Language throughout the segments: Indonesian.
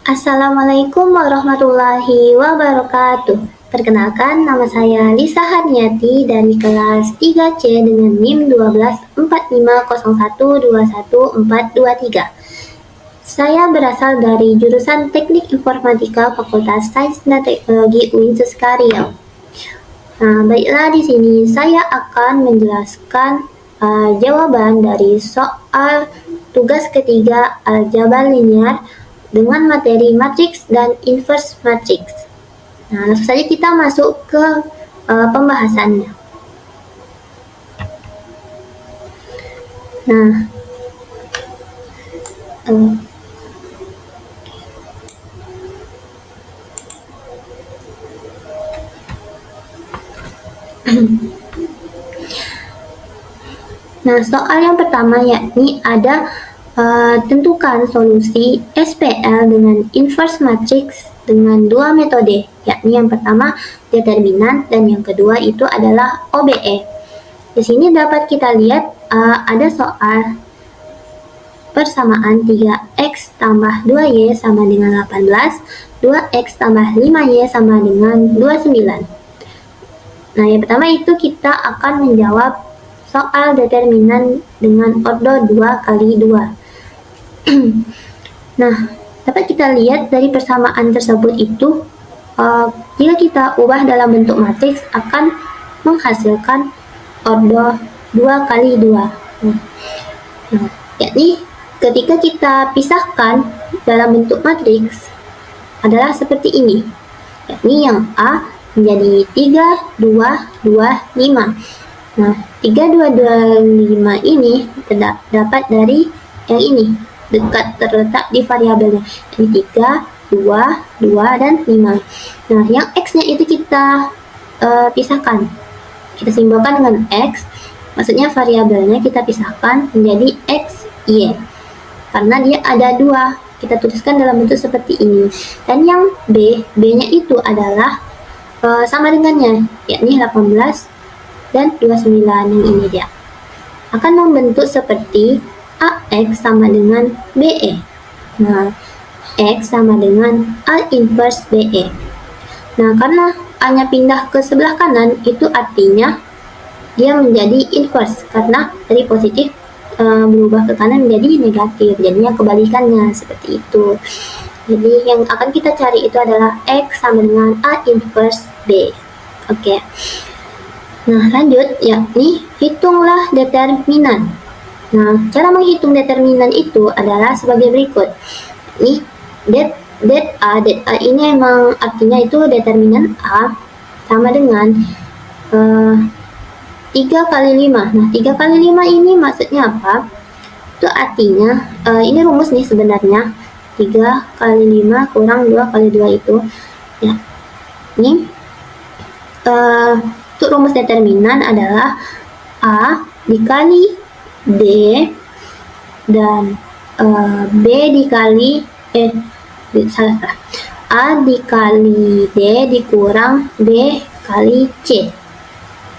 Assalamualaikum warahmatullahi wabarakatuh. Perkenalkan, nama saya Lisa Harniati dari kelas 3C dengan NIM 1245012143. Saya berasal dari jurusan Teknik Informatika Fakultas Sains dan Teknologi UIN Riau. Baiklah, di sini saya akan menjelaskan jawaban dari soal tugas ketiga aljabar linear dengan materi matriks dan inverse matriks. Langsung saja kita masuk ke pembahasannya. Soal yang pertama yakni ada tentukan solusi SPL dengan inverse matrix dengan dua metode, yakni yang pertama determinan dan yang kedua itu adalah OBE. Di sini dapat kita lihat ada soal persamaan 3x tambah 2y sama dengan 18, 2x tambah 5y sama dengan 29. Yang pertama itu kita akan menjawab soal determinan dengan ordo 2 kali 2. Dapat kita lihat dari persamaan tersebut itu, jika kita ubah dalam bentuk matriks akan menghasilkan ordo 2 kali 2. Yakni ketika kita pisahkan dalam bentuk matriks adalah seperti ini, yakni yang A menjadi 3, 2, 2, 5. 3, 2, 2, 5 ini terdapat dari yang ini, dekat terletak di variabelnya, ini 3, 2, 2, dan 5. Yang X-nya itu kita pisahkan. Kita simbolkan dengan X, maksudnya variabelnya kita pisahkan menjadi X, Y. Karena dia ada dua, kita tuliskan dalam bentuk seperti ini. Dan yang B, B-nya itu adalah sama dengannya, yakni 18 dan 29, yang ini dia. Akan membentuk seperti AX sama dengan BE. X sama dengan A inverse BE. Karena A-nya pindah ke sebelah kanan, itu artinya dia menjadi inverse, karena dari positif berubah ke kanan menjadi negatif, jadinya kebalikannya seperti itu. Jadi yang akan kita cari itu adalah X sama dengan A inverse B. Oke. Lanjut, yakni hitunglah determinan. Cara menghitung determinan itu adalah sebagai berikut. Ini det A ini emang artinya itu determinan A sama dengan 3 kali 5. 3 kali 5 ini maksudnya apa? Itu artinya, ini rumus nih sebenarnya, 3 kali 5 kurang 2 kali 2 itu. Ya, ini untuk rumus determinan adalah A dikali D dan B dikali A dikali D dikurang B kali C.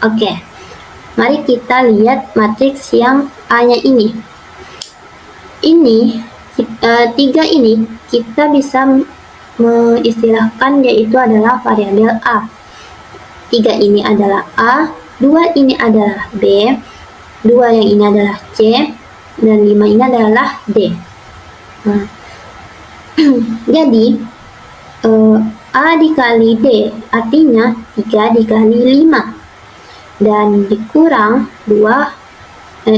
Oke. Mari kita lihat matriks yang A-nya ini. Ini 3 ini kita bisa mengistilahkan yaitu adalah variabel A. 3 ini adalah A, 2 ini adalah B, 2 yang ini adalah C, dan 5 ini adalah D. Jadi A dikali D artinya 3 dikali 5 dan dikurang 2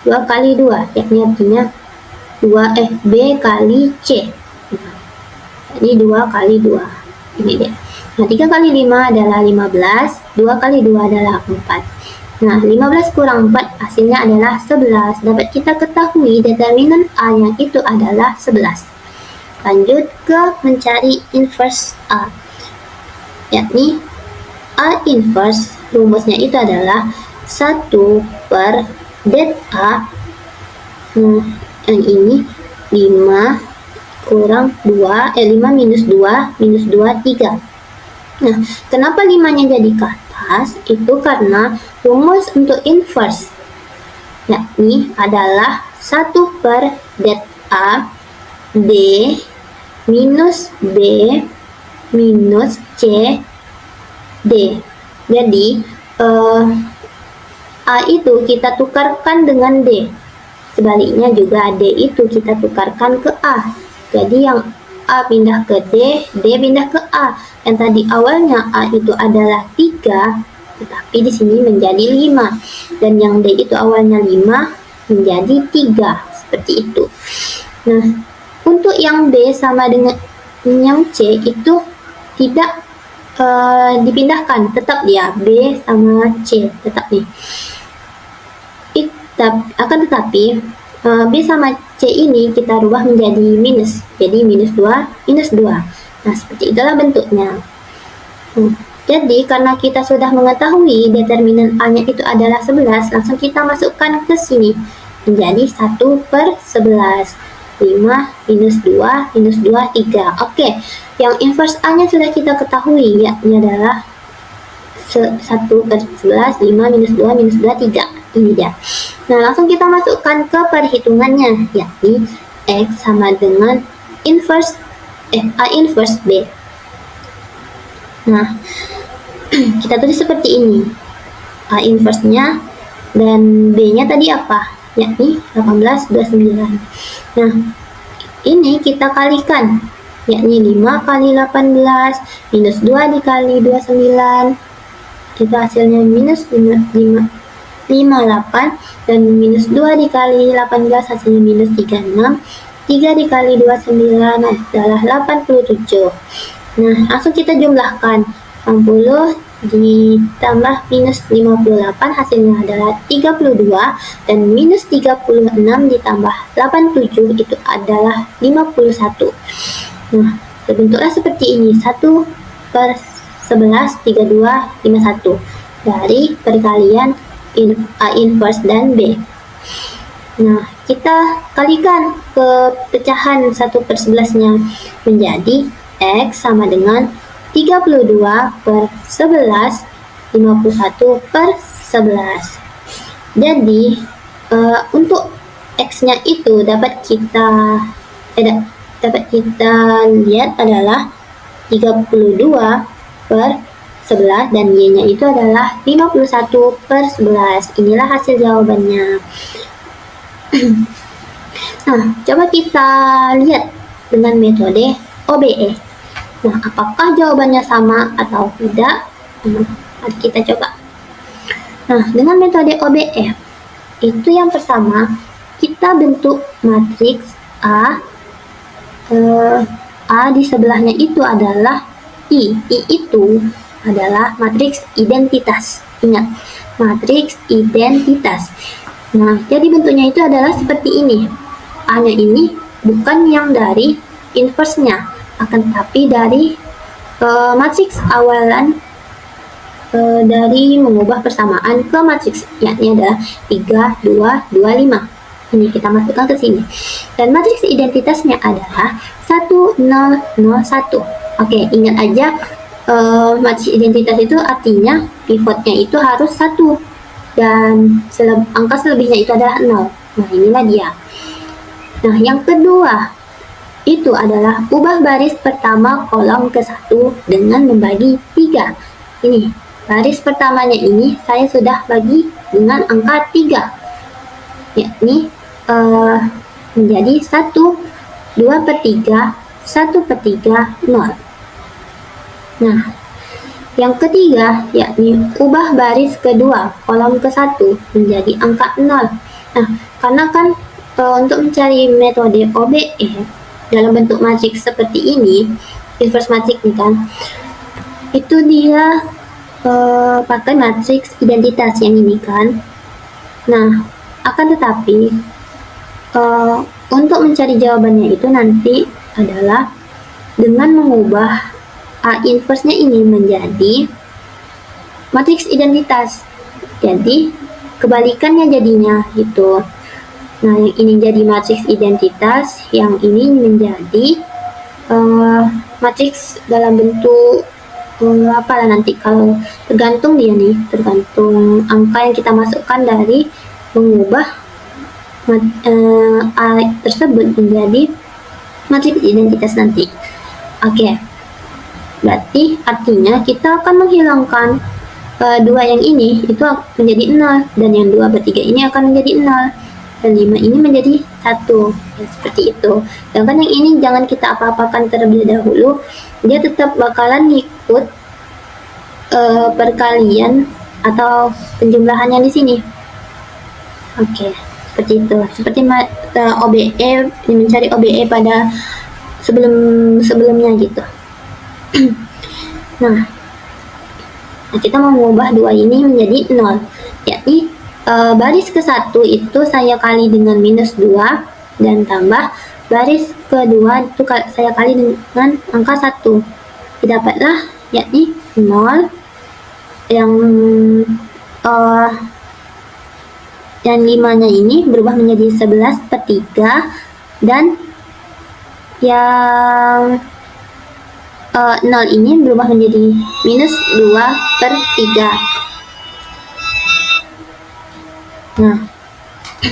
kali 2, yakni artinya B kali C. Jadi 2 kali 2 ini dia. 3 kali 5 adalah 15, 2 kali 2 adalah 4. 15 kurang 4 hasilnya adalah 11. Dapat kita ketahui determinan A-nya itu adalah 11. Lanjut ke mencari inverse A, yakni A inverse rumusnya itu adalah 1 per det A. Yang ini 5 kurang 2, 5 minus 2, minus 2, 3. Kenapa 5-nya jadi ke atas? Itu karena rumus untuk inverse yakni adalah 1 per det A D minus B minus C D. Jadi A itu kita tukarkan dengan D. Sebaliknya juga D itu kita tukarkan ke A. Jadi yang A pindah ke D, D pindah ke A. Yang tadi awalnya A itu adalah 3, tetapi di sini menjadi 5. Dan yang D itu awalnya 5 menjadi 3. Seperti itu. Nah, untuk yang B sama dengan yang C itu tidak dipindahkan, tetap dia B sama C, tetap nih. Akan tetapi B sama C ini kita rubah menjadi minus, jadi minus 2 minus 2. Nah, seperti itulah bentuknya. Jadi karena kita sudah mengetahui determinan A nya itu adalah 11, langsung kita masukkan ke sini menjadi 1/11. 5 minus 2 minus 2 3. Oke, yang inverse A nya sudah kita ketahui, yakni adalah 1/11, 5 minus 2 minus 2 3. Ini dia. Nah, langsung kita masukkan ke perhitungannya, yakni X sama dengan inverse A inverse B. Nah, kita tulis seperti ini. A inverse-nya dan B-nya tadi apa? Yakni 18, 29. Nah, ini kita kalikan, yakni 5 kali 18 minus 2 dikali 29. Itu hasilnya minus 58, dan minus 2 dikali 18 hasilnya minus 36. 3 dikali 29 adalah 87. Nah, langsung kita jumlahkan. 60 ditambah minus 58 hasilnya adalah 32, dan minus 36 ditambah 87 itu adalah 51. Nah, terbentuklah seperti ini, 1/11 32 51 dari perkalian A inverse dan B. Nah, kita kalikan ke pecahan 1/11-nya menjadi X sama dengan 32/11, 51/11. Jadi untuk X-nya itu dapat kita lihat adalah 32/11 dan Y-nya itu adalah 51/11. Inilah hasil jawabannya. Nah, coba kita lihat dengan metode OBE. Nah, apakah jawabannya sama atau tidak? Mari kita coba. Nah, dengan metode OBE, itu yang pertama, kita bentuk matriks A. A di sebelahnya itu adalah I. I itu adalah matriks identitas. Ingat, matriks identitas. Nah, jadi bentuknya itu adalah seperti ini. A-nya ini bukan yang dari inverse-nya, akan tetapi dari matriks awalan dari mengubah persamaan ke matriks, yakni adalah 3, 2, 2, 5. Ini kita masukkan ke sini. Dan matriks identitasnya adalah 1, 0, 0, 1. Oke, ingat aja matriks identitas itu artinya pivotnya itu harus 1 dan angka selebihnya itu adalah 0. Nah, inilah dia. Nah, yang kedua itu adalah ubah baris pertama kolom ke 1 dengan membagi 3. Ini, baris pertamanya ini saya sudah bagi dengan angka 3. Yakni menjadi 1, 2/3, 1/3, 0. Nah, yang ketiga yakni ubah baris kedua kolom ke 1 menjadi angka 0. Nah, karena kan untuk mencari metode OBE dalam bentuk matriks seperti ini, inverse matriks ini kan, itu dia pakai matriks identitas yang ini kan. Nah, akan tetapi untuk mencari jawabannya itu nanti adalah dengan mengubah A inverse-nya ini menjadi matriks identitas. Jadi kebalikannya jadinya gitu. Nah, yang ini jadi matriks identitas, yang ini menjadi matriks dalam bentuk apalah nanti, kalau tergantung dia nih, tergantung angka yang kita masukkan dari mengubah A tersebut menjadi matriks identitas nanti. Oke, berarti artinya kita akan menghilangkan 2 yang ini itu menjadi 0, dan yang 2/3 ini akan menjadi 0, dan 5 ini menjadi 1. Ya, seperti itu. Sedangkan yang ini jangan kita apa-apakan terlebih dahulu, dia tetap bakalan ngikut perkalian atau penjumlahannya di sini. Oke, seperti itu. Seperti OBE, mencari OBE pada sebelumnya gitu. Nah, kita mau mengubah 2 ini menjadi 0, yakni baris ke-1 itu saya kali dengan minus 2, dan tambah baris kedua itu saya kali dengan angka 1. Didapatlah yakni 0 yang 5-nya ini berubah menjadi 11/3, dan yang 0 ini berubah menjadi minus 2/3. Nah,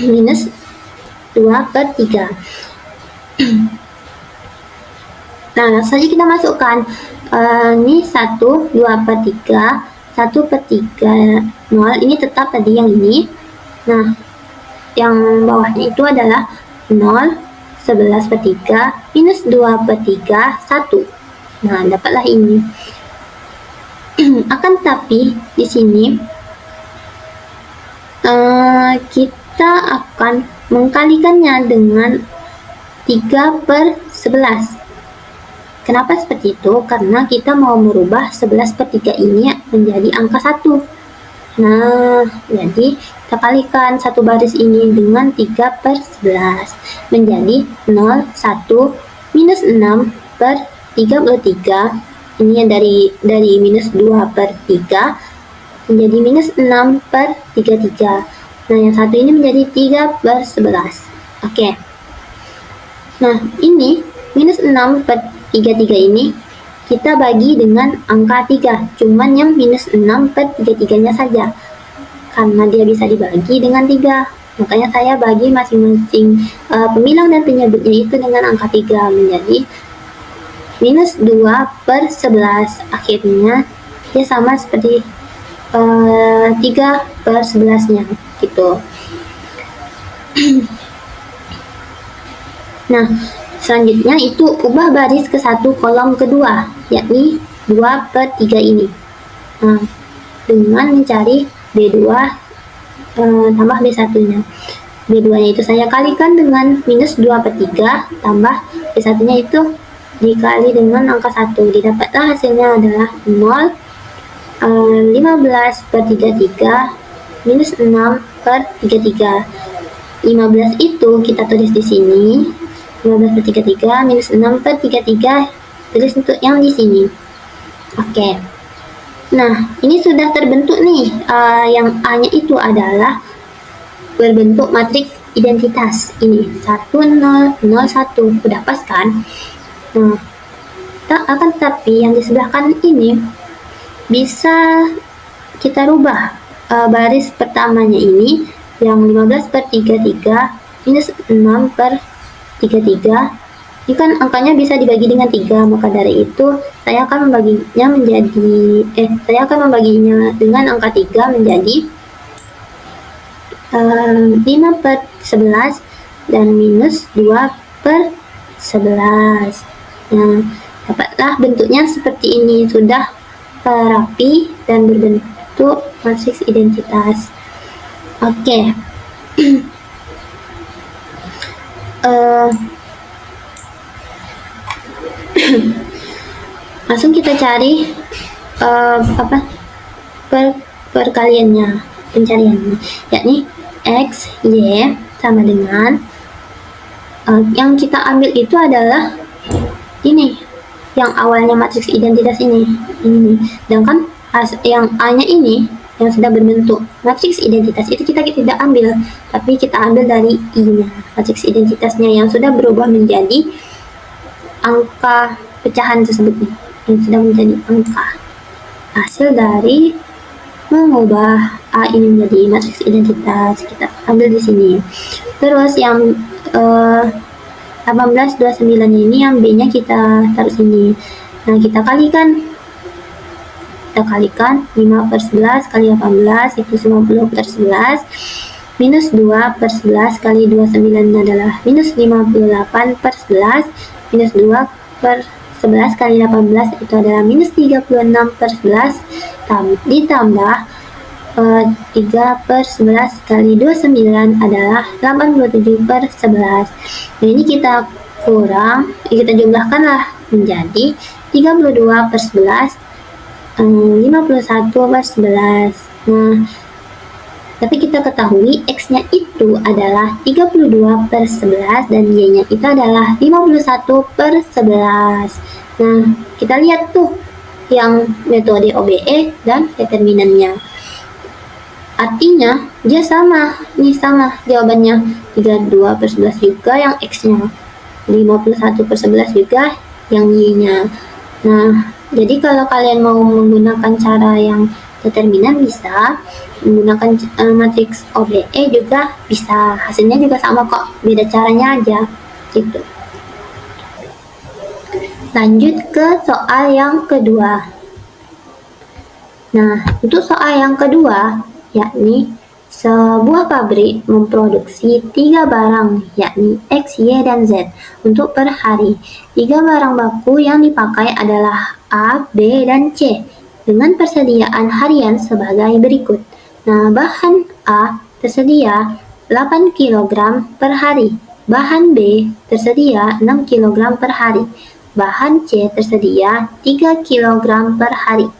minus 2/3. Nah, langsung saja kita masukkan. Ini 1, 2/3, 1/3, 0. Ini tetap tadi yang ini. Nah, yang bawahnya itu adalah 0, 11/3, minus 2/3, 1. Nah, dapatlah ini. Akan tapi di sini kita akan mengkalikannya dengan 3/11. Kenapa seperti itu? Karena kita mau merubah 11/3 ini menjadi angka 1. Nah, jadi kita kalikan satu baris ini dengan 3/11 menjadi 0, 1, minus 6/33. Ini yang dari minus 2/3 menjadi minus 6/33. Nah, yang satu ini menjadi 3/11. Oke. Nah, ini minus 6/33 ini kita bagi dengan angka 3, cuman yang minus 6/33-nya saja. Karena dia bisa dibagi dengan 3, makanya saya bagi masing-masing pemilang dan penyebutnya itu dengan angka 3 menjadi minus 2/11. Akhirnya dia sama seperti 3/11-nya gitu. Nah, selanjutnya itu ubah baris ke-1 kolom kedua, yakni 2/3 ini. Nah, dengan mencari B2 tambah B1-nya. B2-nya itu saya kalikan dengan minus 2/3 tambah B1-nya itu dikali dengan angka 1. Didapatlah hasilnya adalah 0, 15/33 minus 6/33. 15 itu kita tulis di sini, 15/33 minus 6/33 tulis untuk yang di sini. Oke. Nah, ini sudah terbentuk nih. Yang A-nya itu adalah berbentuk matriks identitas. Ini 1, 0, 0, 1. Sudah pas kan? Nah, akan tetapi yang di sebelah kanan ini bisa kita rubah. Baris pertamanya ini yang 15/33 minus 6/33. Ini kan angkanya bisa dibagi dengan 3, maka dari itu saya akan membaginya dengan angka 3 menjadi 5/11 dan minus 2/11. Nah, dapatlah bentuknya seperti ini, sudah rapi dan berbentuk matriks identitas. Oke. Langsung kita cari pencariannya, yakni X, Y sama dengan yang kita ambil itu adalah ini, yang awalnya matriks identitas ini. Sedangkan yang A-nya ini yang sudah berbentuk matriks identitas itu kita tidak ambil, tapi kita ambil dari I-nya, matriks identitasnya yang sudah berubah menjadi angka pecahan tersebut nih, yang sudah menjadi angka. Hasil dari mengubah A ini menjadi matriks identitas kita ambil di sini. Terus yang 1829 ini yang B-nya kita taruh sini. Nah, kita kalikan 5/11 kali 18 itu 50/11, minus 2/11 kali 29 adalah minus 58/11, minus 2/11 kali 18 itu adalah minus 36/11, ditambah 3/11 kali 29 adalah 87/11. Nah, ini kita kita jumlahkanlah menjadi 32/11, 51/11. Nah, tapi kita ketahui X-nya itu adalah 32/11 dan Y-nya itu adalah 51/11. Nah, kita lihat tuh yang metode OBE dan determinannya. Artinya dia sama, ini sama jawabannya 32/11 juga yang X-nya, 51/11 juga yang Y-nya. Nah, jadi kalau kalian mau menggunakan cara yang determinan bisa, menggunakan matriks OBE juga bisa, hasilnya juga sama kok, beda caranya aja gitu. Lanjut ke soal yang kedua. Nah, untuk soal yang kedua, yakni sebuah pabrik memproduksi 3 barang, yakni X, Y, dan Z untuk per hari. 3 barang baku yang dipakai adalah A, B, dan C dengan persediaan harian sebagai berikut. Nah, bahan A tersedia 8 kg per hari, bahan B tersedia 6 kg per hari, bahan C tersedia 3 kg per hari.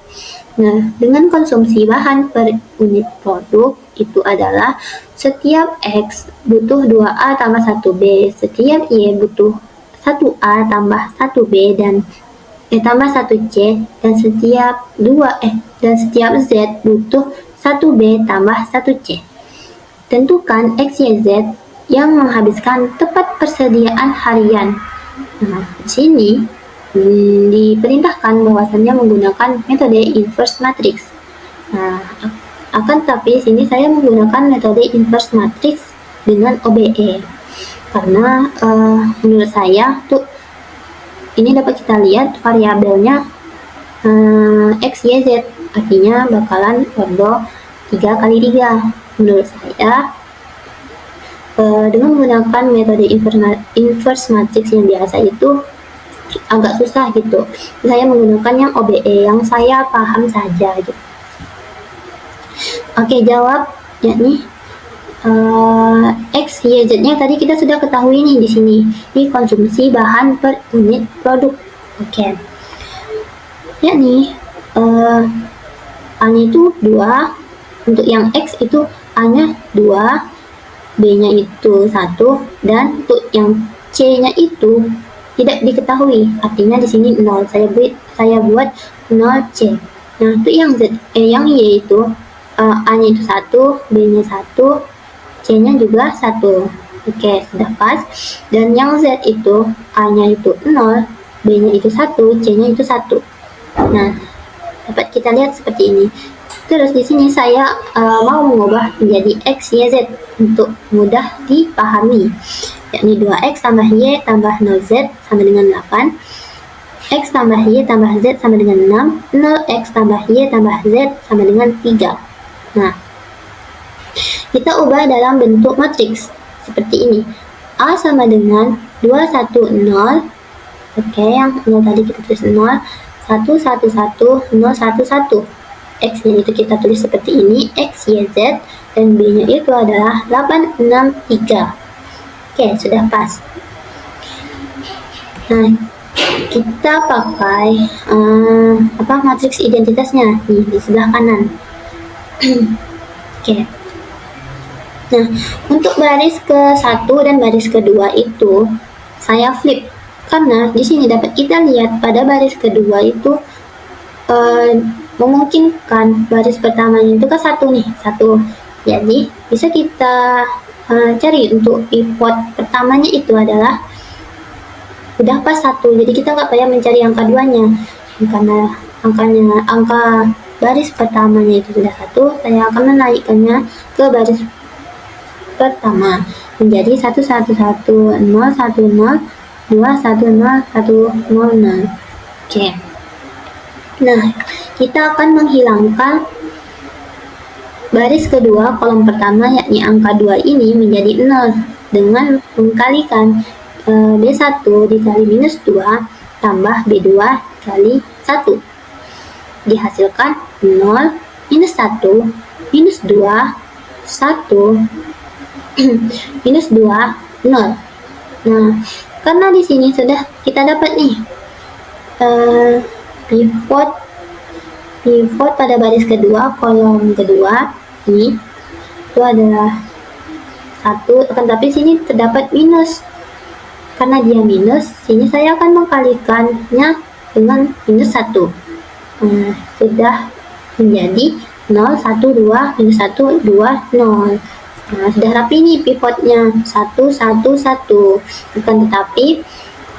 Nah, dengan konsumsi bahan per unit produk itu adalah setiap X butuh 2A tambah 1B, setiap Y butuh 1A tambah 1B dan tambah 1C, dan setiap Z butuh 1B tambah 1C. Tentukan X, Y, Z yang menghabiskan tepat persediaan harian. Nah, di sini diperintahkan bahwasannya menggunakan metode inverse matrix. Nah, akan tapi sini saya menggunakan metode inverse matrix dengan OBE karena menurut saya tuh ini dapat kita lihat variabelnya X, Y, Z, artinya bakalan ordo 3 kali 3. Menurut saya dengan menggunakan metode inverse matrix yang biasa itu agak susah gitu. Saya menggunakan yang OBE yang saya paham saja gitu. Oke, jawab yakni X, Y, Z-nya tadi kita sudah ketahui nih di sini. Ini konsumsi bahan per unit produk. Oke. Yakni A-nya itu 2, untuk yang X itu A-nya 2, B-nya itu 1, dan untuk yang C-nya itu tidak diketahui, artinya di sini 0. Saya buat 0C. Nah, untuk yang yang Y itu A-nya itu 1, B-nya 1, C-nya juga 1. Oke, sudah pas. Dan yang Z itu A-nya itu 0, B-nya itu 1, C-nya itu 1. Nah, dapat kita lihat seperti ini. Terus di sini saya mau mengubah menjadi X, Y, Z untuk mudah dipahami. Yakni 2X tambah Y tambah 0Z sama dengan 8, X tambah Y tambah Z sama dengan 6, 0X tambah Y tambah Z sama dengan 3. Nah, kita ubah dalam bentuk matriks seperti ini. A sama dengan 2, 1, 0. Oke, yang 0 tadi kita tulis 0, 1, 1, 1, 0, 1, 1. X-nya itu kita tulis seperti ini, X, Y, Z, dan B-nya itu adalah 8, 6, 3. Oke, sudah pas. Nah, kita pakai matriks identitasnya di sebelah kanan. Oke. Nah, untuk baris ke-1 dan baris kedua itu saya flip karena di sini dapat kita lihat pada baris kedua itu memungkinkan baris pertamanya itu ke 1 nih, 1. Jadi bisa kita cari untuk pivot pertamanya itu adalah udah pas 1, jadi kita nggak payah mencari angka 2-nya karena angka baris pertamanya itu sudah 1. Saya akan menaikkannya ke baris pertama menjadi 1, 1, 1, 0, 1, 0, 2, 1, 0, 1, 0, 0. Oke. Nah, kita akan menghilangkan baris kedua kolom pertama, yakni angka 2 ini menjadi 0 dengan mengkalikan B1 dikali minus 2 tambah B2 kali 1. Dihasilkan 0, minus 1, minus 2, 1, minus 2, 0. Nah, karena di sini sudah kita dapat nih pivot pada baris kedua kolom kedua ini itu adalah 1, akan tapi sini terdapat minus. Karena dia minus, sini saya akan mengkalikannya dengan minus 1. Sudah menjadi 0, 1, 2, minus 1, 2, 0. Nah, sudah rapi nih pivotnya 1, 1, 1. Akan tetapi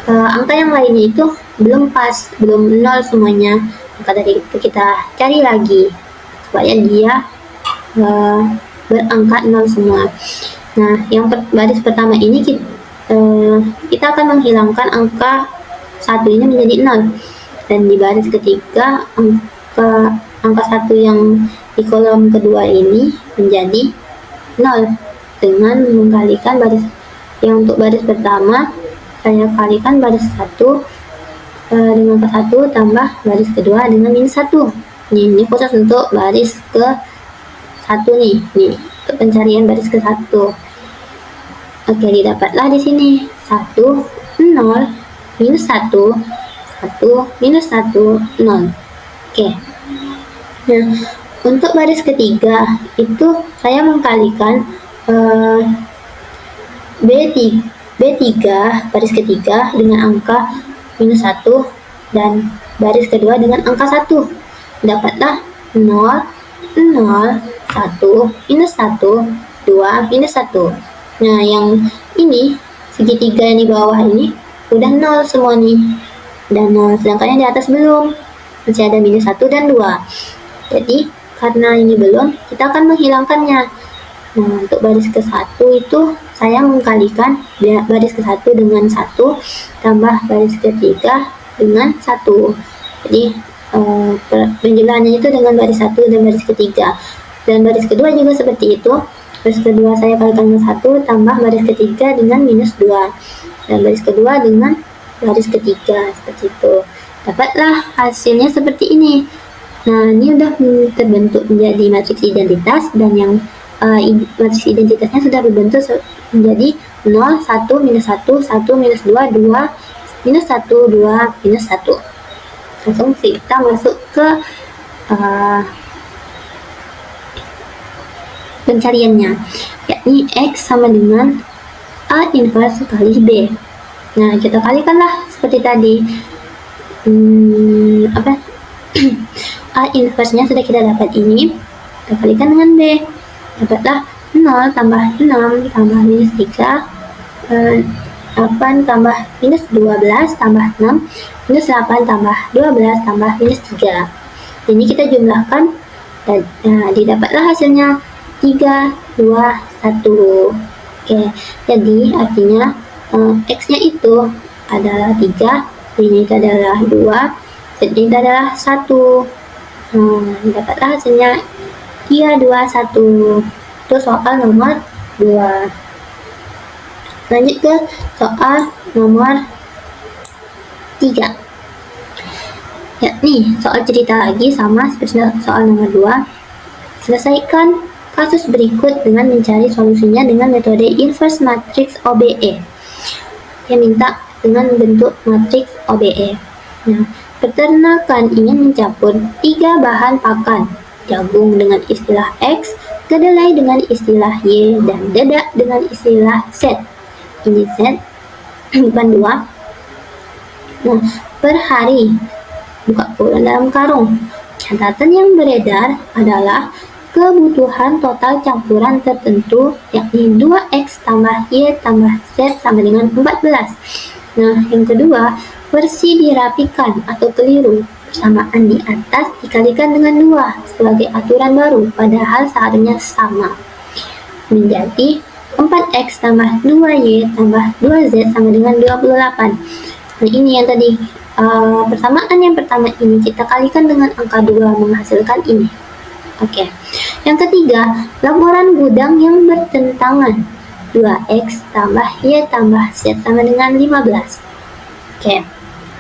angka yang lainnya itu belum pas, belum 0 semuanya. Maka dari itu kita cari lagi supaya dia berangka 0 semua. Nah, yang baris pertama ini kita akan menghilangkan angka 1 ini menjadi 0. Dan di baris ketiga angka 1 yang di kolom kedua ini menjadi 0 dengan mengkalikan baris yang untuk baris pertama saya kalikan baris 1 dengan angka 1 tambah baris kedua dengan minus 1. Ini khusus untuk baris ke 1 nih untuk pencarian baris ke 1. Oke, didapatlah di sini 1, 0, minus 1, 1, minus 1, 0. Oke. Nah, untuk baris ketiga itu saya mengkalikan B3 baris ketiga dengan angka minus 1 dan baris kedua dengan angka 1. Dapatlah 0, 0, 1, minus 1, 2, minus 1. Nah, yang ini segitiga yang di bawah ini udah 0 semua nih. Dan 0, sedangkan yang di atas belum. Masih ada minus 1 dan 2. Jadi, karena ini belum, kita akan menghilangkannya. Nah, untuk baris ke-1 itu saya mengkalikan baris ke-1 dengan 1 tambah baris ketiga dengan 1. Jadi, penjelasannya itu dengan baris 1 dan baris ketiga. Dan baris kedua juga seperti itu. Baris kedua saya kalikan dengan 1 tambah baris ketiga dengan minus 2. Dan baris kedua dengan baris ketiga, seperti itu. Dapatlah hasilnya seperti ini. Nah, ini udah terbentuk menjadi matriks identitas, dan yang matriks identitasnya sudah berbentuk menjadi 0, 1, minus 1, 1, minus 2, 2, minus 1, 2, minus 1. Langsung kita masuk ke pencariannya, yakni X sama dengan A inverse kali B. Nah, kita kalikanlah seperti tadi. A inverse-nya sudah kita dapat ini, kita kalikan dengan B. Dapatlah 0 tambah 6 tambah minus 3, 8 tambah minus 12 tambah 6, minus 8 tambah 12 tambah minus 3. Ini kita jumlahkan, dan didapatlah hasilnya 3, 2, 1. Oke, jadi artinya X-nya itu adalah 3, ini adalah 2, jadi ini adalah 1. Dapatlah hasilnya 3, 2, 1. Itu soal nomor 2. Lanjut ke soal nomor 3. Yakni soal cerita lagi sama seperti soal nomor 2. Selesaikan kasus berikut dengan mencari solusinya dengan metode inverse matrix OBE. Dia minta dengan bentuk matriks OBE. Nah, peternakan ingin mencampur 3 bahan pakan, jagung dengan istilah X, kedelai dengan istilah Y, dan dedak dengan istilah Z. Ini Z, bukan 2. Nah, per hari, buka kurung dalam karung. Catatan yang beredar adalah kebutuhan total campuran tertentu, yakni 2X tambah Y tambah Z sama dengan 14. Nah, yang kedua, versi dirapikan atau keliru. Persamaan di atas dikalikan dengan 2 sebagai aturan baru, padahal seharusnya sama. Menjadi 4X tambah 2Y tambah 2Z sama dengan 28. Nah, ini yang tadi persamaan yang pertama ini kita kalikan dengan angka 2 menghasilkan ini. Oke. Yang ketiga, laporan gudang yang bertentangan. 2X tambah Y tambah Z sama dengan 15. Oke.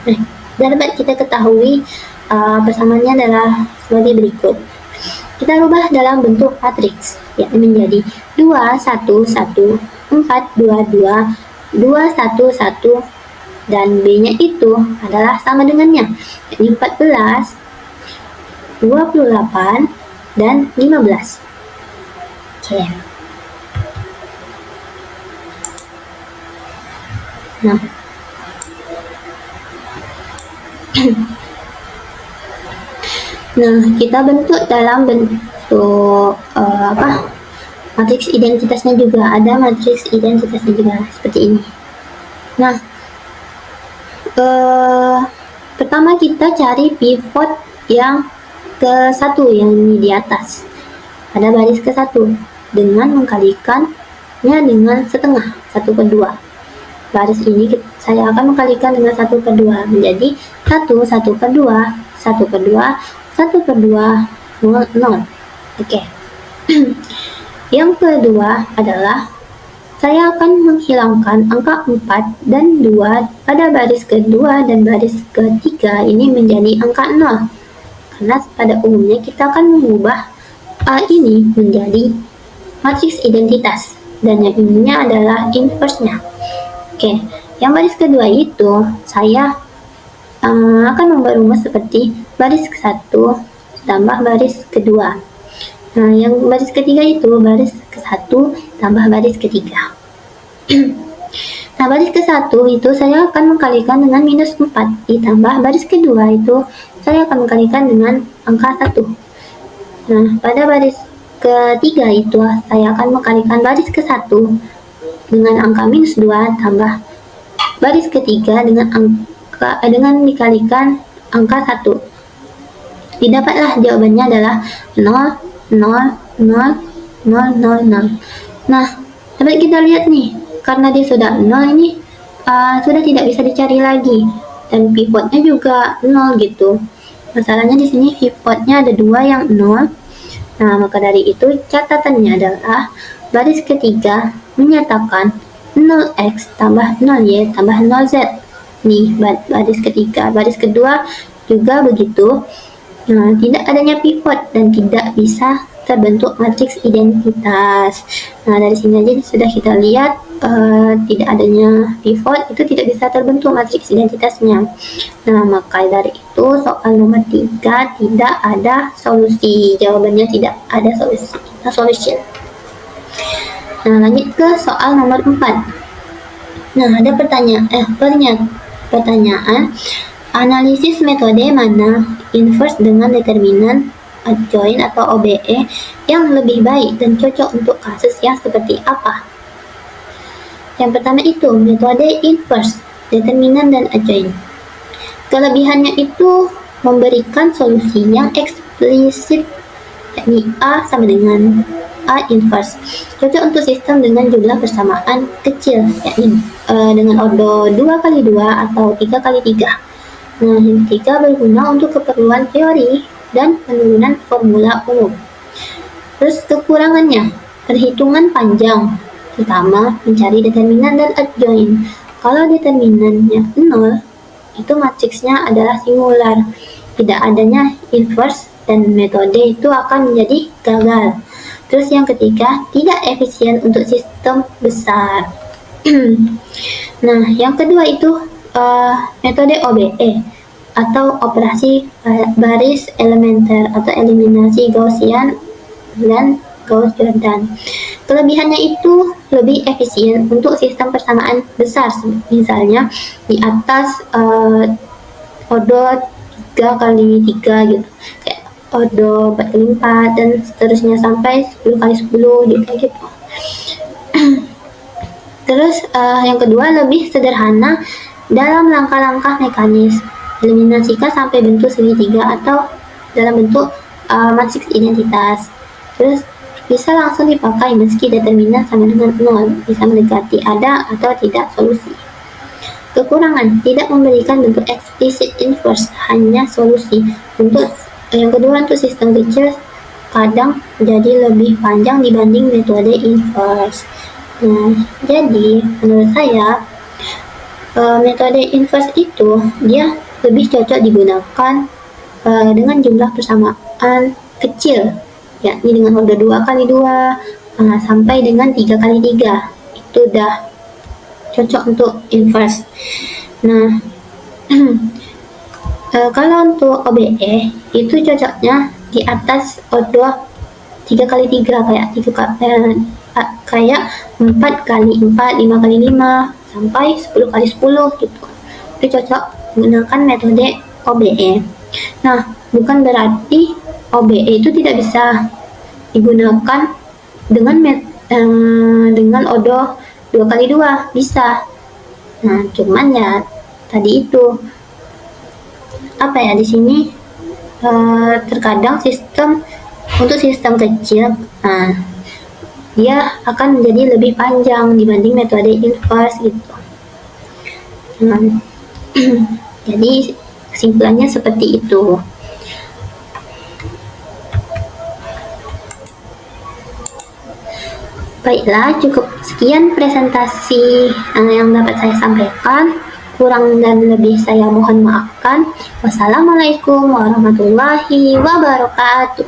Nah, dapat kita ketahui persamaannya adalah sebagai berikut. Kita rubah dalam bentuk matriks, yakni menjadi 2, 1, 1, 4, 2, 2, 2, 1, 1, dan B-nya itu adalah sama dengannya, yakni 14, 28, dan 15. Oke. Nah, kita bentuk dalam bentuk matriks identitasnya juga. Ada matriks identitasnya juga seperti ini. Nah, pertama kita cari pivot yang ke-1 yang ini di atas. Pada baris ke-1 dengan mengkalikannya dengan setengah, 1/2. Baris ini saya akan mengkalikan dengan 1/2 menjadi 1, 1/2, 1/2, 1/2, 0, 0. Oke. Yang kedua adalah saya akan menghilangkan angka 4 dan 2 pada baris kedua dan baris ketiga ini menjadi angka 0. Karena pada umumnya kita akan mengubah ini menjadi matriks identitas dan yang ininya adalah inverse-nya. Oke, yang baris kedua itu saya akan membuat rumus seperti baris ke-1 tambah baris kedua. Nah, yang baris ketiga itu baris ke-1 tambah baris ketiga. Nah, baris ke-1 itu saya akan mengkalikan dengan minus 4 ditambah baris kedua itu saya akan mengkalikan dengan angka 1. Nah, pada baris ketiga itu saya akan mengkalikan baris ke-1 dengan angka minus 2 tambah baris ketiga dengan dikalikan angka 1. Didapatlah jawabannya adalah 0, 0, 0, 0, 0, 0. Nah, dapat kita lihat nih, karena dia sudah 0 ini sudah tidak bisa dicari lagi dan pivotnya juga 0 gitu. Masalahnya di sini pivotnya ada 2 yang 0. Nah, maka dari itu catatannya adalah baris ketiga menyatakan 0x tambah 0y tambah 0z. Nih, baris ketiga. Baris kedua juga begitu. Nah, tidak adanya pivot dan tidak bisa terbentuk matriks identitas. Nah, dari sini aja sudah kita lihat tidak adanya pivot itu tidak bisa terbentuk matriks identitasnya. Nah, maka dari itu soal nomor 3 tidak ada solusi. Jawabannya tidak ada solusi. No solution. Nah, lanjut ke soal nomor 4. Nah, ada pertanyaan analisis metode mana inverse dengan determinan adjoint atau OBE yang lebih baik dan cocok untuk kasus yang seperti apa? Yang pertama itu metode inverse, determinan dan adjoint. Kelebihannya itu memberikan solusi yang eksplisit, yakni A sama dengan A inverse. Cocok untuk sistem dengan jumlah persamaan kecil, yakni dengan ordo 2x2 atau 3x3. Nah, yang ketiga berguna untuk keperluan teori dan penurunan formula umum. Terus kekurangannya, perhitungan panjang, terutama mencari determinan dan adjoint. Kalau determinannya 0, itu matriksnya adalah singular. Tidak adanya inverse dan metode itu akan menjadi gagal. Terus yang ketiga, tidak efisien untuk sistem besar. Nah, yang kedua itu metode OBE atau operasi baris elementer atau eliminasi Gaussian dan Gauss-Jordan. Kelebihannya itu lebih efisien untuk sistem persamaan besar, misalnya di atas ordo 3x3 gitu, kayak ordo 4x4 dan seterusnya sampai 10x10 gitu. Terus yang kedua lebih sederhana dalam langkah-langkah mekanis, eliminasikan sampai bentuk segitiga atau dalam bentuk matriks identitas. Terus bisa langsung dipakai meski determinan sama dengan 0, bisa mendekati ada atau tidak solusi. Kekurangan, tidak memberikan bentuk eksplisit inverse, hanya solusi. Untuk yang kedua, untuk sistem kecil kadang jadi lebih panjang dibanding metode inverse. Nah, jadi menurut saya metode inverse itu dia lebih cocok digunakan dengan jumlah persamaan kecil, yakni dengan order 2 kali 2 sampai dengan 3 kali 3. Itu udah cocok untuk inverse. Nah, kalau untuk OBE itu cocoknya di atas order 3 kali 3, kayak 4 kali 4, 5 kali 5 sampai 10 kali 10 gitu. Itu cocok menggunakan metode OBE. Nah, bukan berarti OBE itu tidak bisa digunakan dengan order 2 kali 2, bisa. Nah, cuman ya tadi itu di sini terkadang untuk sistem kecil dia akan menjadi lebih panjang dibanding metode inverse gitu. Jadi kesimpulannya seperti itu. Baiklah, cukup sekian presentasi yang dapat saya sampaikan. Kurang dan lebih saya mohon maafkan. Wassalamualaikum warahmatullahi wabarakatuh.